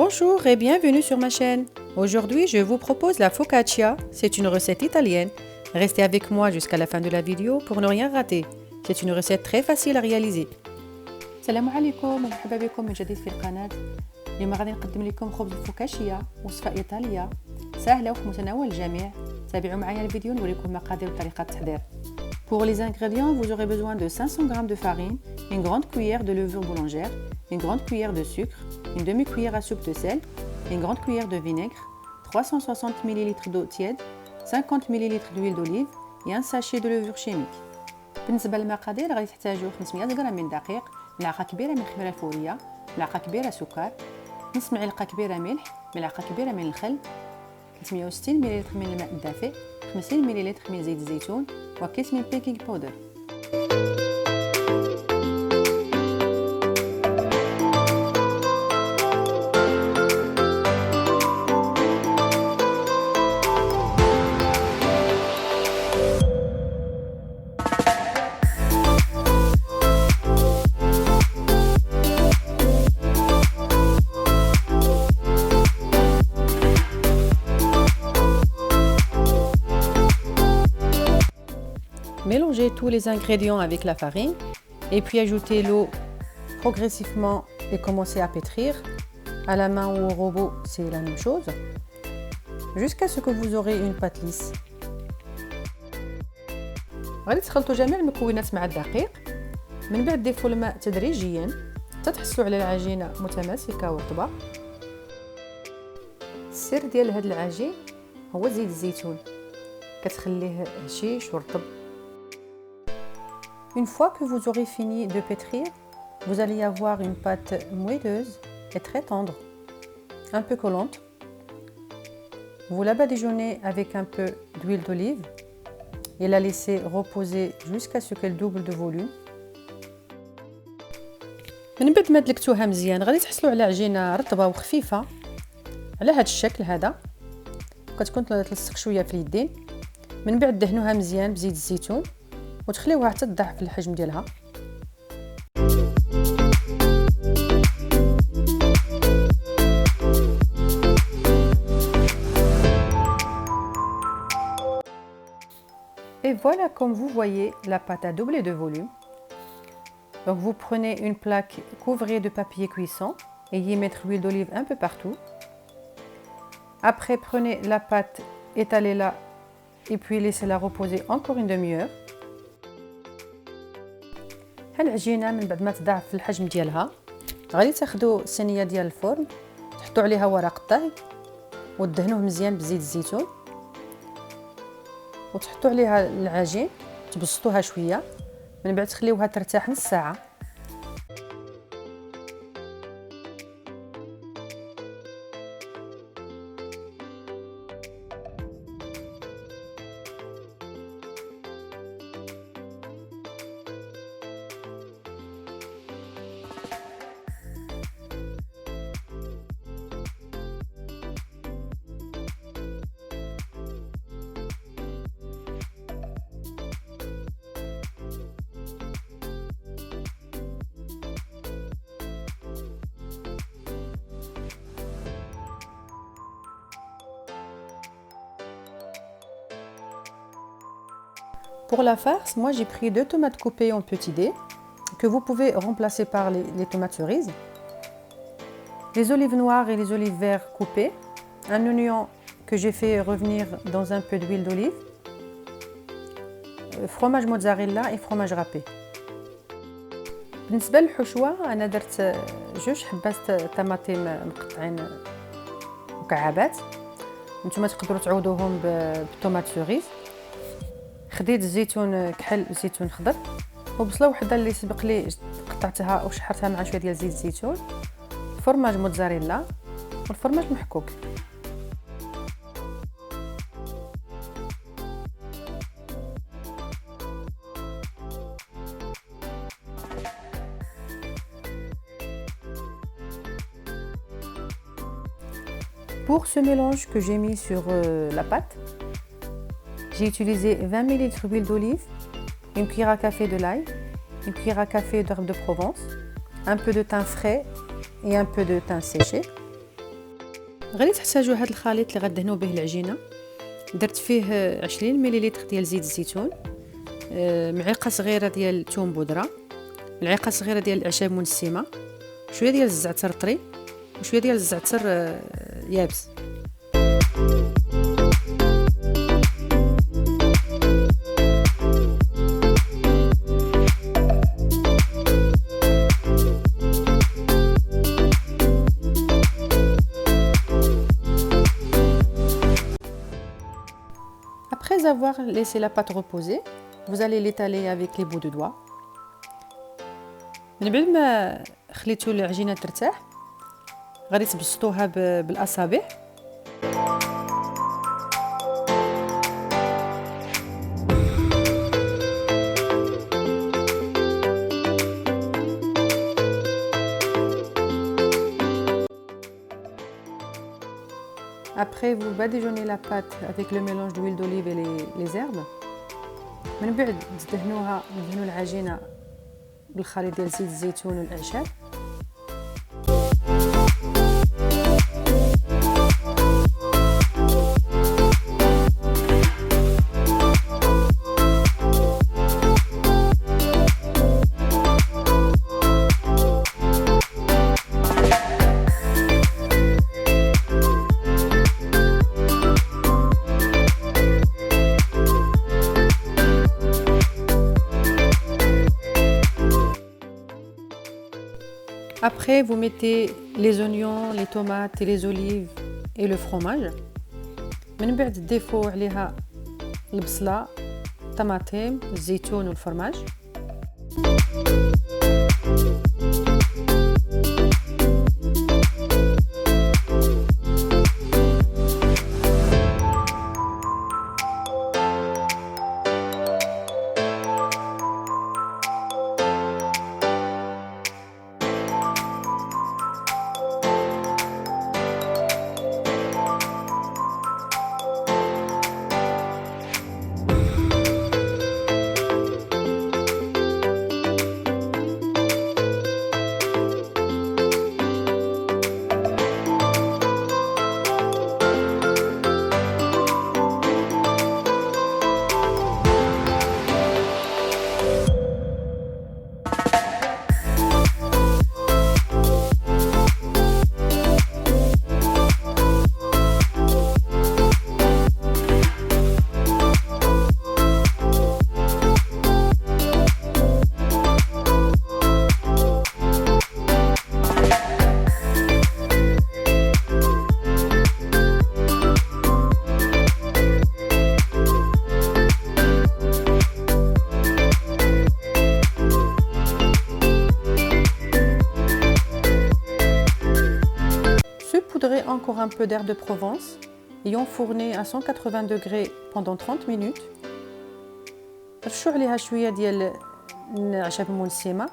Bonjour et bienvenue sur ma chaîne. Aujourd'hui, je vous propose la focaccia. C'est une recette italienne. Restez avec moi jusqu'à la fin de la vidéo pour ne rien rater. C'est une recette très facile à réaliser. السلام عليكم ومرحبا بكم من جديد في القناة. اليوم غادي نقدم لكم خبز الفوكاشيا، وصفة إيطالية سهلة وفي متناول الجميع. تابعوا معايا الفيديو نوريكم مقادير وطريقة التحضير. Pour les ingrédients, vous aurez besoin de 500 g de farine, une grande cuillère de levure boulangère, une grande cuillère de sucre, une demi-cuillère à soupe de sel, une grande cuillère de vinaigre, 360 ml d'eau tiède, 50 ml d'huile d'olive et un sachet de levure chimique. بالنسبة للمقادير غادي تحتاجوا 500 غرام من دقيق، ملعقة كبيرة من الخميرة الفورية، ملعقة كبيرة سكر، نص معلقة كبيرة ملح، ملعقة كبيرة من الخل، 360 مل من الماء الدافئ، 50 مل من زيت الزيتون وكيس من بيكنج باودر. Mélangez tous les ingrédients avec la farine et puis ajoutez l'eau progressivement et commencez à pétrir. À la main ou au robot, c'est la même chose, jusqu'à ce que vous aurez une pâte lisse. غادي تخلطوا جميع المكونات مع الدقيق، من بعد ضيفوا الماء تدريجيا حتى تحصلوا على العجينة متماسكة ورطبة. السر ديال هذا العجين هو زيت الزيتون، كتخليه هشيش ورطب. Une fois que vous aurez fini de pétrir, vous allez avoir une pâte moelleuse et très tendre, un peu collante. Vous la badigeonnez avec un peu d'huile d'olive et la laissez reposer jusqu'à ce qu'elle double de volume. من بعد ما دلكتوها مزيان غادي تحصلوا على عجينة رطبة وخفيفة على هذا الشكل هذا، كتكون تلصق شوية في اليدين. من بعد دهنوها مزيان بزيت الزيتون وتخليوها حتى تضاعف الحجم ديالها. Et voilà, comme vous voyez, la pâte a doublé de volume. Donc vous prenez une plaque, couvrez de papier cuisson et y mettre l'huile d'olive un peu partout. Après, prenez la pâte, étalez-la et puis laissez-la reposer encore une demi-heure. العجينه من بعد ما تضاعف في الحجم ديالها غادي تاخذوا صينيه ديال الفرن، تحطوا عليها ورق الطهي وتدهنوه مزيان بزيت الزيتون وتحطوا عليها العجين، تبسطوها شويه، من بعد تخليوها ترتاح نص ساعه. Pour la farce, moi j'ai pris 2 tomates coupées en petits dés que vous pouvez remplacer par les tomates cerises, les olives noires et les olives vertes coupées, un oignon que j'ai fait revenir dans un peu d'huile d'olive, fromage mozzarella et fromage râpé. بالنسبة للحشوة أنا درت 2 حبات طماطم مقطعين مكعبات، نتوما تقدروا تعوضوهم بالطوماط سوريز. خديت الزيتون كحل زيتون خضر وبصله وحده اللي سبق لي قطعتها وشحرتها مع شويه ديال زيت الزيتون، فرماج موتزاريلا والفرماج المحكوك. Pour ce mélange que j'ai mis sur la pâte, j'ai utilisé 20 ml d'huile d'olive, une cuillère à café de l'ail, une cuillère à café d'herbe de Provence, un peu de thym frais et un peu de thym séché. غادي تحتاجوا هذا الخليط اللي غدهنوا به العجينه. درت فيه 20 مليلتر ديال زيت الزيتون، معلقه صغيره ديال الثوم بودره، ملعقه صغيره ديال الاعشاب منسمه، شويه ديال الزعتر طري وشويه ديال الزعتر يابس. Après avoir laissé la pâte reposer, vous allez l'étaler avec les bouts de doigts. من بعد ما خليتوا العجينه ترتاح غادي تبسطوها بالاصابع. Après, vous badigeonnez la pâte avec le mélange d'huile d'olive et les herbes. من بعد تدهنوا العجينه بالخليط ديال زيت الزيتون والاعشاب. Après, vous mettez les oignons, les tomates et les olives et le fromage. من بعد تضيفوا عليها البصلة، الطماطم، الزيتون والفرماج. Saupoudrez encore un peu d'air de Provence et enfournez à 180 degrés pendant 30 minutes. رشوا عليها شويه ديال الأعشاب المنسمه،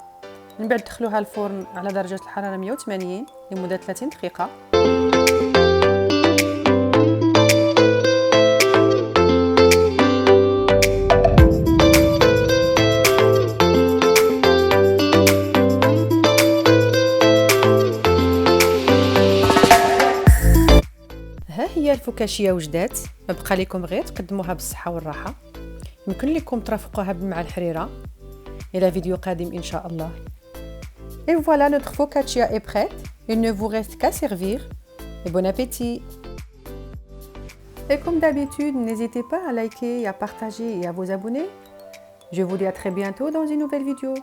من بعد دخلوها الفرن على درجه الحراره 180 لمده 30 دقيقه. هي الفوكاشيا وجدات، ما بقى لكم غير تقدموها بالصحه والراحه. يمكن لكم ترافقوها مع الحريره. الى فيديو قادم ان شاء الله. Et voilà, notre focaccia est prête. Il ne vous reste qu'à servir. Et bon appétit. Et comme d'habitude, n'hésitez pas à liker, à partager et à vous abonner. Je vous dis à très bientôt dans une nouvelle vidéo.